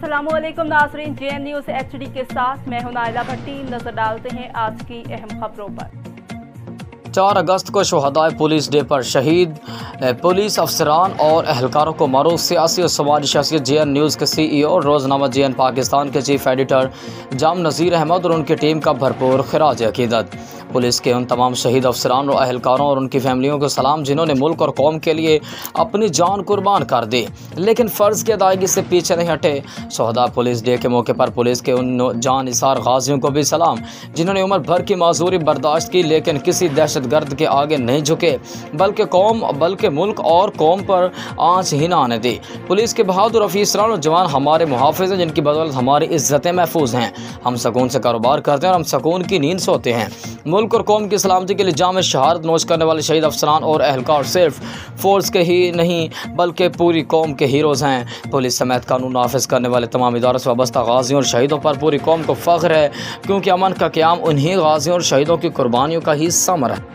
अस्सलामुअलैकुम नाज़रीन, JN news HD के साथ मैं हूं नाइला भट्टी। नजर डालते हैं आज की अहम खबरों पर। 4 अगस्त को शहदाए पुलिस डे पर शहीद पुलिस अफसरान और अहलकारों को मरूफ सियासी और समाजी शख्सियत JN न्यूज़ के CEO और रोज़नामा JN पाकिस्तान के चीफ एडिटर जाम नज़ीर अहमद और उनकी टीम का भरपूर खिराज अकीदत। पुलिस के उन तमाम शहीद अफसरान और अहलकारों और उनकी फैमिलियों को सलाम जिन्होंने मुल्क और कौम के लिए अपनी जान कुर्बान कर दी, लेकिन फ़र्ज़ की अदायगी से पीछे नहीं हटे। शहदा पुलिस डे के मौके पर पुलिस के उन जान निसार गाजियों को भी सलाम जिन्होंने उम्र भर की माजूरी बर्दाश्त की, लेकिन किसी दहशतगर्द के आगे नहीं झुके, बल्कि मुल्क और कौम पर आँच ही ना आने दी। पुलिस के बहादुर अफसरान और जवान हमारे मुहाफ़िज़ हैं, जिनकी बदौलत हमारी इज़्ज़तें महफूज हैं। हम सुकून से कारोबार करते हैं और हम सुकून की नींद सोते हैं। मुल्क और कौम की सलामती के लिए जाम शहादत नोश करने वाले शहीद अफसरान और अहलकार सिर्फ फोर्स के ही नहीं बल्कि पूरी कौम के हीरोज़ हैं। पुलिस समेत कानून नाफिज करने वाले तमाम इदारों से वाबस्ता गाजियों और शहीदों पर पूरी कौम को फ़ख्र है, क्योंकि अमन का क़याम उन्हीं गाजियों और शहीदों की कुर्बानियों का ही समर है।